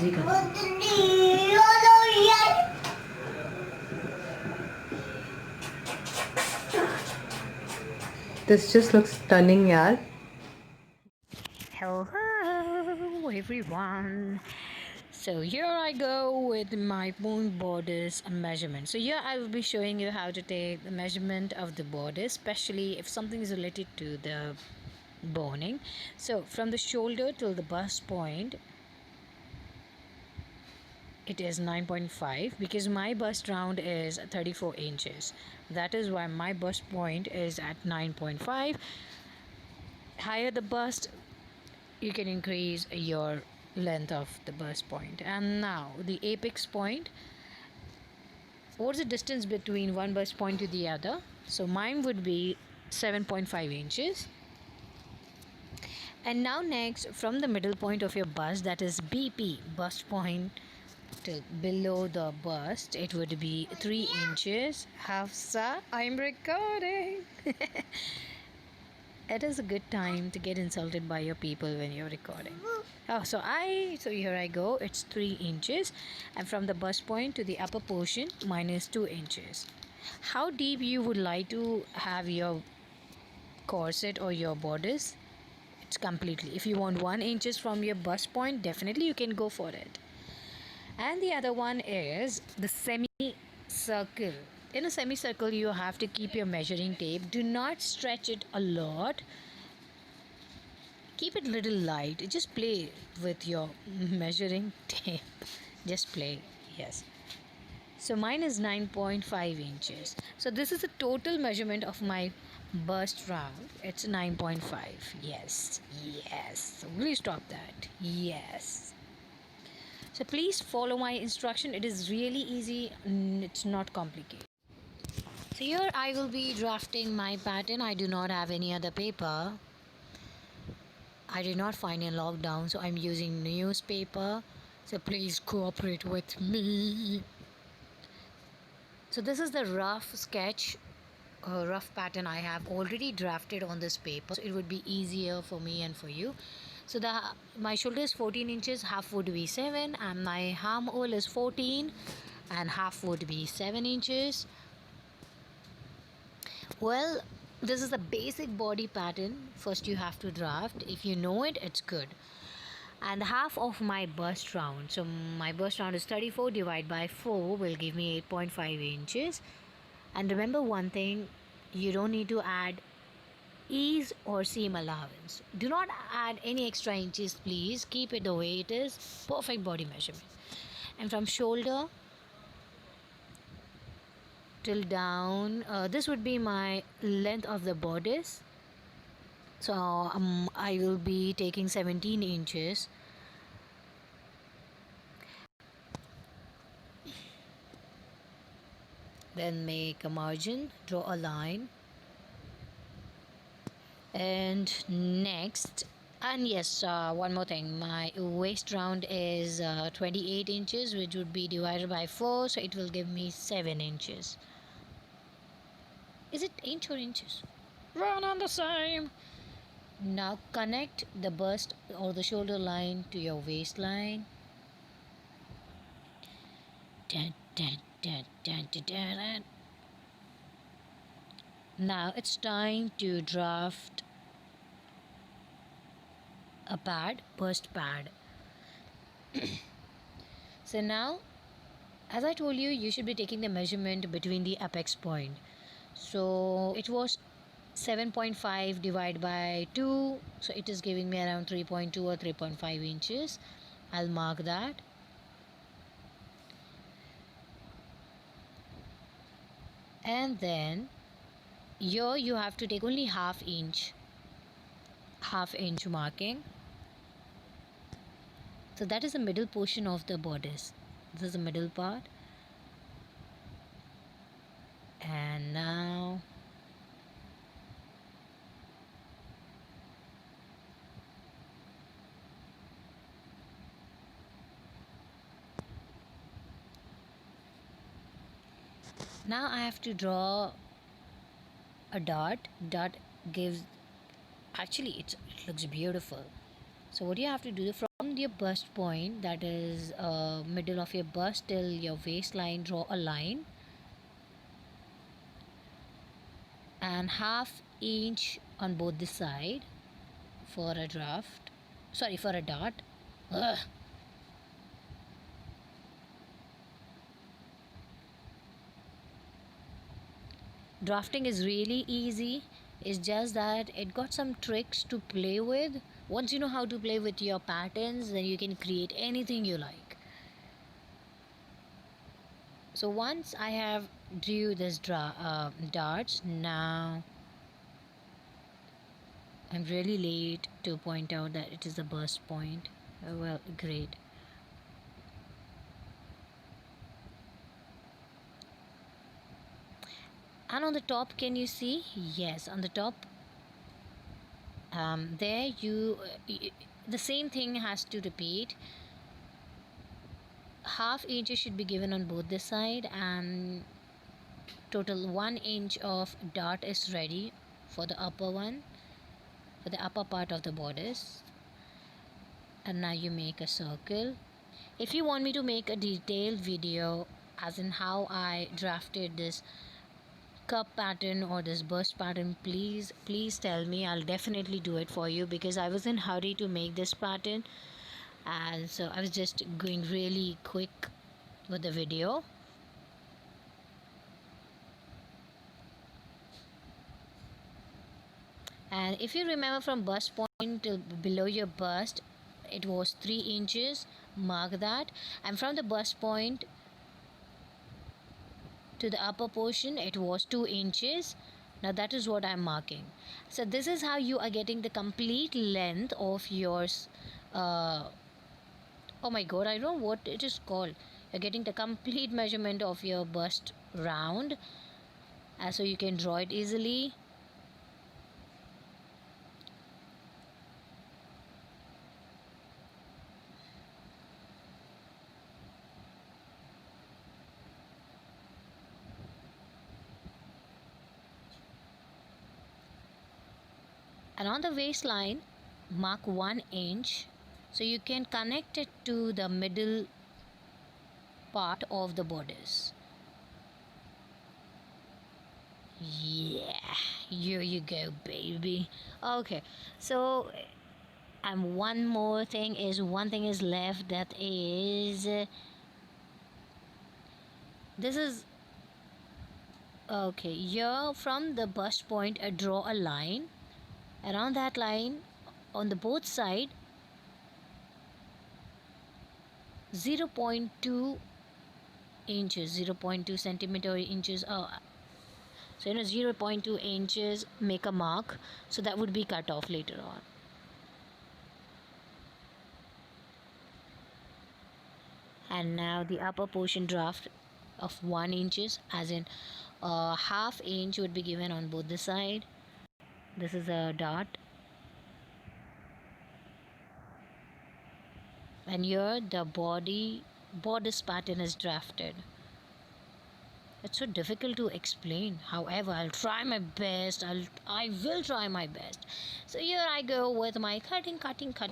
जी कर This just looks stunning, yaar. Hello everyone. So here I go with my own bodice measurement. So here I will be showing you how to take the measurement of the bodice, especially if something is related to the boning. So from the shoulder till the bust point, it is 9.5 because my bust round is 34 inches. That is why my bust point is at 9.5. Higher the bust, you can increase your length of the bust point. And now the apex point, what's the distance between one bust point to the other? So mine would be 7.5 inches. And now next, from the middle point of your bust, that is BP, bust point, till below the bust, it would be 3 inches. Hafsa, I'm recording. It is a good time to get insulted by your people when you're recording. So here I go. It's 3 inches, and from the bust point to the upper portion, minus 2 inches. How deep you would like to have your corset or your bodice? It's completely. If you want 1 inches from your bust point, definitely you can go for it. And the other one is the semicircle. In a semicircle, you have to keep your measuring tape. Do not stretch it a lot. Keep it little light. Just play with your measuring tape. Just play. Yes. So mine is 9.5 inches. So this is the total measurement of my bust round. It's 9.5. Yes. Yes. So will you stop that? Yes. So please follow my instruction. It is really easy. It's not complicated. So here I will be drafting my pattern. I do not have any other paper. I did not find in lockdown, so I'm using newspaper. So please cooperate with me. So this is the rough sketch, rough pattern I have already drafted on this paper. So it would be easier for me and for you. So my shoulder is 14 inches, half would be 7, and my armhole is 14, and half would be 7 inches. Well, this is the basic body pattern. First you have to draft. If you know it, it's good. And half of my bust round, so my bust round is 34 divided by 4 will give me 8.5 inches. And remember one thing, you don't need to add ease or seam allowance. Do not add any extra inches, please. Keep it the way it is. Perfect body measurement. And from shoulder till down, this would be my length of the bodice. So I will be taking 17 inches. Then make a margin, draw a line. And next, and yes, one more thing, my waist round is 28 inches, which would be divided by 4, so it will give me 7 inches. Is it inch or inches? Run on the same. Now connect the bust or the shoulder line to your waistline. Dun, dun, dun, dun, dun, dun, dun. Now it's time to draft a pad, bust pad. So now, as I told you, you should be taking the measurement between the apex point. So it was 7.5 divided by 2, so it is giving me around 3.2 or 3.5 inches. I'll mark that. And then here you have to take only half inch marking. So that is the middle portion of the bodice. This is the middle part. And now I have to draw a dot. Dot gives, actually it looks beautiful. So what you have to do, from your bust point, that is middle of your bust till your waistline, draw a line, and half inch on both the side for a for a dot. Ugh. Drafting is really easy. It's just that it got some tricks to play with. Once you know how to play with your patterns, then you can create anything you like. So once I have drew this darts, now I'm really late to point out that it is a burst point. Well, great. And on the top, can you see? Yes, on the top, there the same thing has to repeat. Half inches should be given on both the side, and total 1 inch of dart is ready for the upper one, for the upper part of the bodice. And now you make a circle. If you want me to make a detailed video as in how I drafted this cup pattern or this burst pattern, please tell me. I'll definitely do it for you, because I was in hurry to make this pattern, and so I was just going really quick with the video. And if you remember, from bust point to below your bust, it was 3 inches. Mark that. And from the bust point to the upper portion, it was 2 inches. Now that is what I'm marking. So this is how you are getting the complete length of yours. Oh my god, I don't know what it is called. You're getting the complete measurement of your bust round, so you can draw it easily. And on the waistline, mark 1 inch, so you can connect it to the middle part of the bodice. Yeah, here you go, baby. Okay, so and one thing is left, that is this is okay. Here from the bust point, draw a line. Around that line, on the both side, 0.2 inches, 0.2 centimeter inches. So 0.2 inches, make a mark, so that would be cut off later on. And now the upper portion draft of 1 inches, as in half inch would be given on both the side. This is a dot, and here the bodice pattern is drafted. It's so difficult to explain. However, I'll try my best. I will try my best. So here I go with my cutting, cut. Ta-da!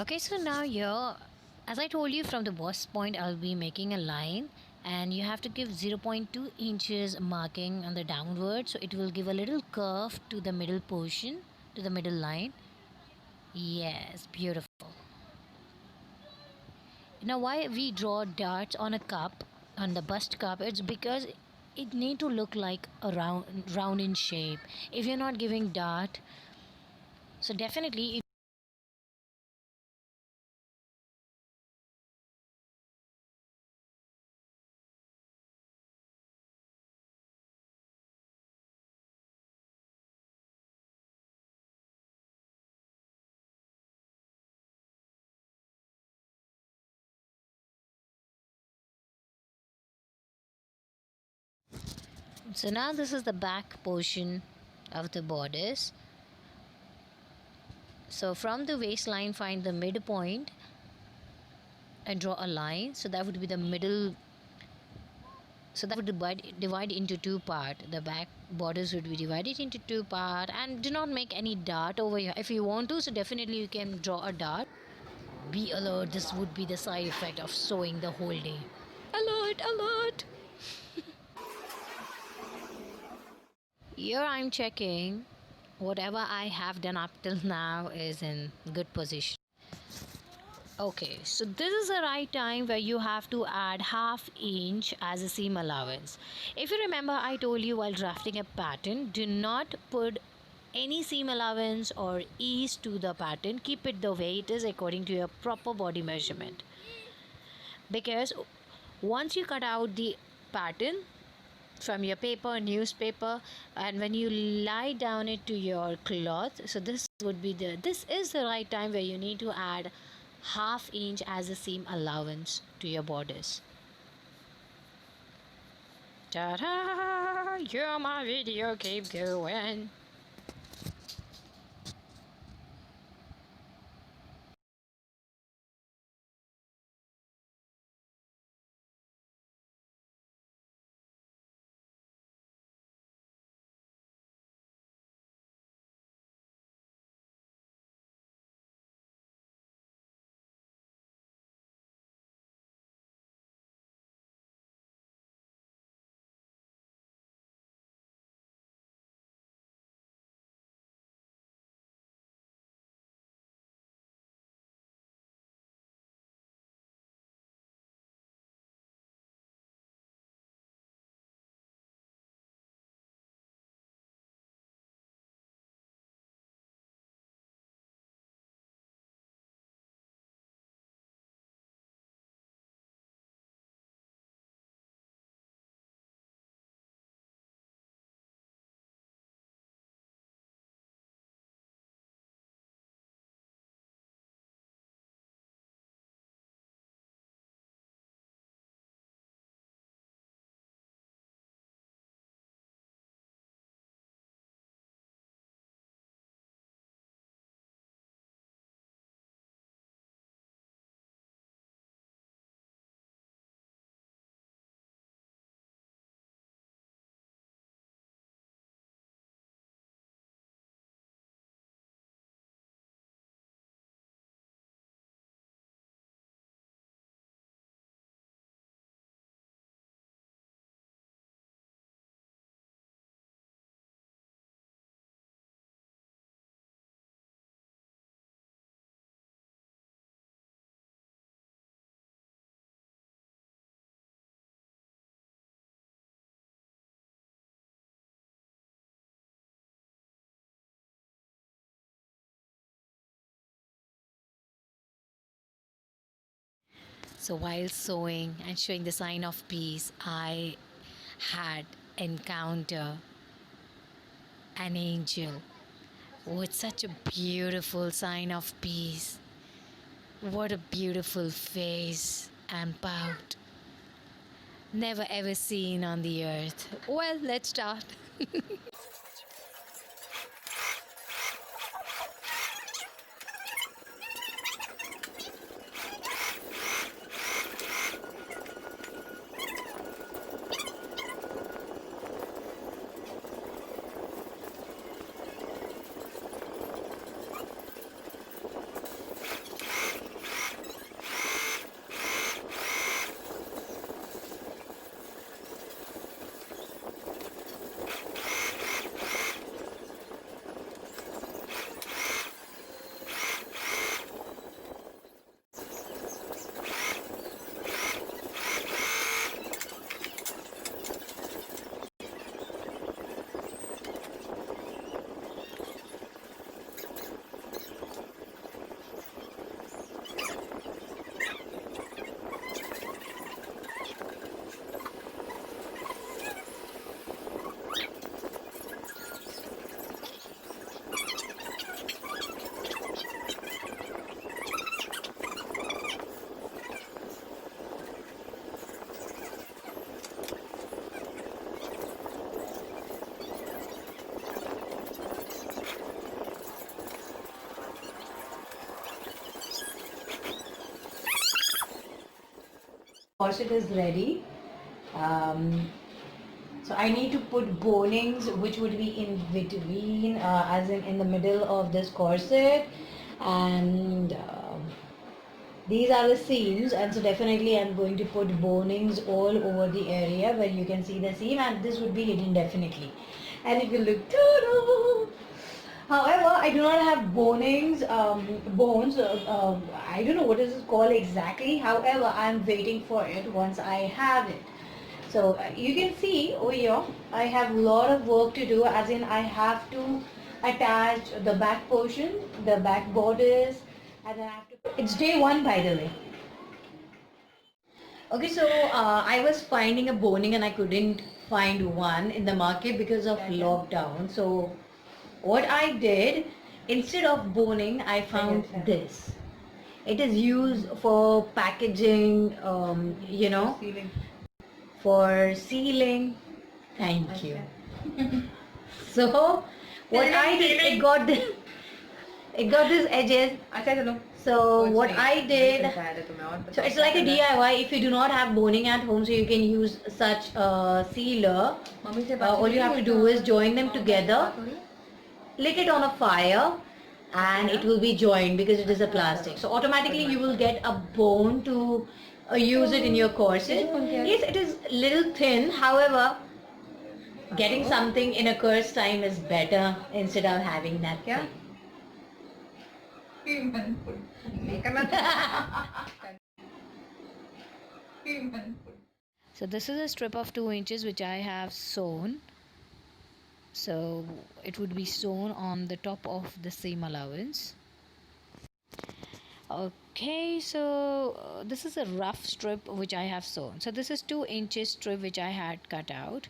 Okay, so now here, as I told you, from the bust point I'll be making a line, and you have to give 0.2 inches marking on the downward, so it will give a little curve to the middle portion, to the middle line. Yes, beautiful. Now why we draw dots on a cup, on the bust cup, it's because it need to look like a round in shape. If you're not giving dot, so definitely so now this is the back portion of the bodice. So from the waistline find the midpoint and draw a line, so that would be the middle, so that would divide into two part. The back borders would be divided into two part, and do not make any dart over here. If you want to, so definitely you can draw a dart. Be alert, this would be the side effect of sewing the whole day. Alert, alert. Here I'm checking whatever I have done up till now is in good position. Okay, so this is the right time where you have to add half inch as a seam allowance. If you remember, I told you while drafting a pattern, do not put any seam allowance or ease to the pattern. Keep it the way it is according to your proper body measurement. Because once you cut out the pattern from your paper, newspaper, and when you lie down it to your cloth, so this is the right time where you need to add half inch as a seam allowance to your bodice. Ta-da! You're my video, keep going. So while sewing and showing the sign of peace, I had encounter an angel with such a beautiful sign of peace. What a beautiful face and pout. Never ever seen on the earth. Well, let's start. corset is ready. So I need to put bonings, which would be in between, as in the middle of this corset, and these are the seams, and so definitely I'm going to put bonings all over the area where you can see the seam, and this would be hidden definitely, and it will look total. However, I do not have bonings, bones. I don't know what is it called exactly. However, I'm waiting for it once I have it. So you can see over here, I have a lot of work to do, as in I have to attach the back portion, the back borders, and then I have to. It's day one, by the way. Okay, so I was finding a boning and I couldn't find one in the market because of lockdown. So what I did, instead of boning, I found this. It is used for packaging, for sealing. Thank you. So what I did, it got these edges. So what I did, so it's like a DIY. If you do not have boning at home, so you can use such a sealer. All you have to do is join them together, lit it on a fire, and it will be joined because it is a plastic. So automatically you will get a bone to use it in your corset. Yes, it is little thin. However, getting something in a course time is better instead of having that thing. So this is a strip of 2 inches which I have sewn. So it would be sewn on the top of the seam allowance. Okay, so this is a rough strip which I have sewn. So this is 2 inches strip which I had cut out.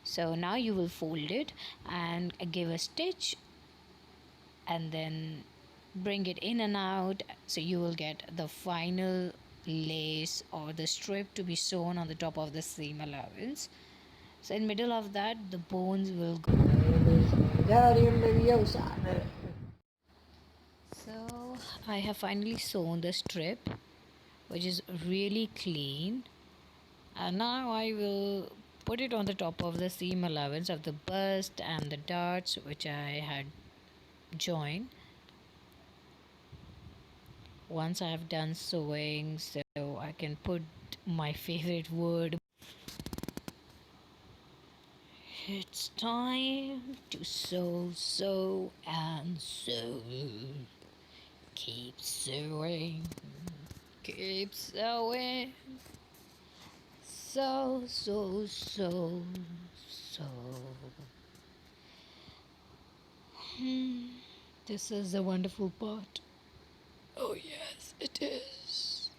So now you will fold it and give a stitch and then bring it in and out, so you will get the final lace or the strip to be sewn on the top of the seam allowance. So in middle of that the bones will go. So I have finally sewn the strip, which is really clean, and now I will put it on the top of the seam allowance of the bust and the darts which I had joined. Once I have done sewing, so I can put my favorite word. It's time to sew and sew. Keep sewing, keep sewing. Sew. This is the wonderful part. Oh yes, it is.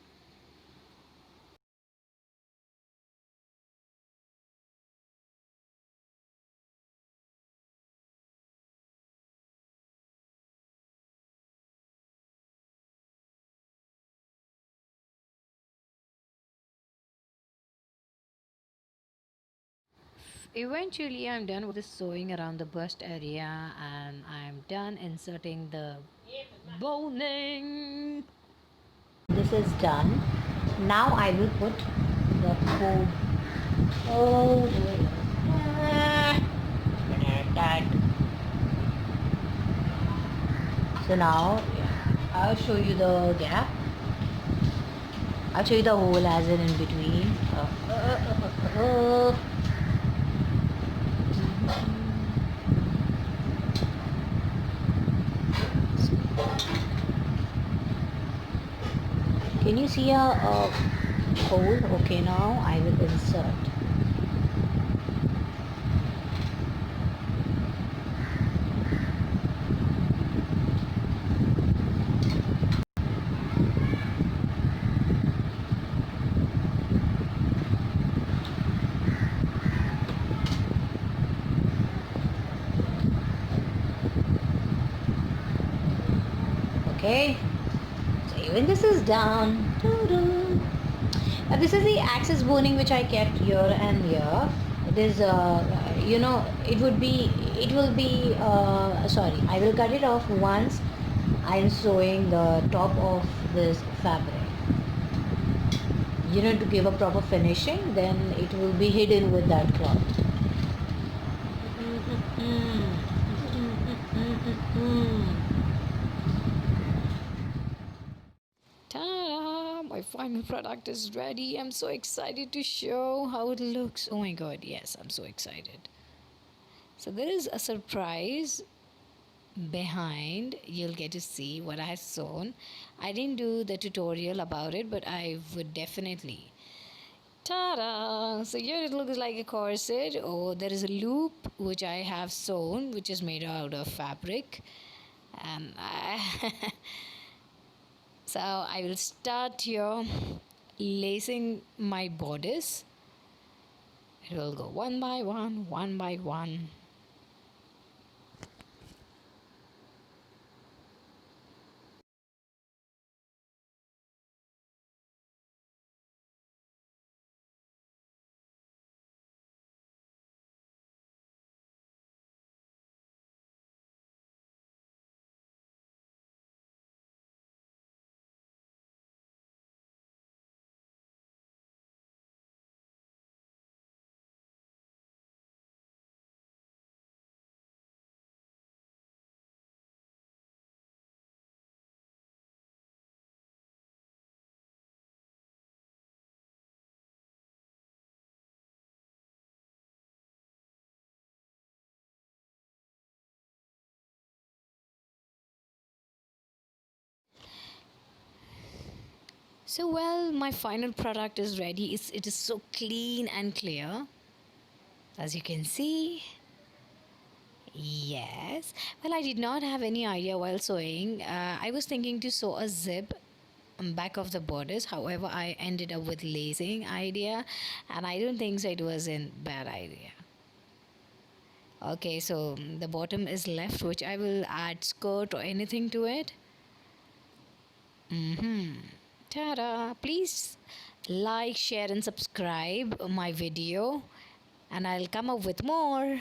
Eventually I'm done with the sewing around the bust area, and I'm done inserting the boning. This is done. Now I will put the code. Oh, that. So now I'll show you the gap. I'll show you the hole as in between. Can you see a hole? Okay, now I will insert. Okay, so even this is done. Now this is the axis boning which I kept here and here. It is, it will be, sorry, I will cut it off once I am sewing the top of this fabric. to give a proper finishing, then it will be hidden with that cloth. Ta-da! My final product is ready. I'm so excited to show how it looks. Oh my god, yes, I'm so excited. So there is a surprise behind. You'll get to see what I have sewn. I didn't do the tutorial about it, but I would definitely. Ta-da! So here it looks like a corset. Oh, there is a loop which I have sewn, which is made out of fabric. And so I will start here lacing my bodice. It will go one by one, one by one. So well, my final product is ready. It is so clean and clear, as you can see. Yes. Well, I did not have any idea while sewing. I was thinking to sew a zip back of the bodice. However, I ended up with lacing idea, and I don't think so. It was a bad idea. Okay, so the bottom is left, which I will add skirt or anything to it. Ta-da! Please like, share, and subscribe my video, and I'll come up with more.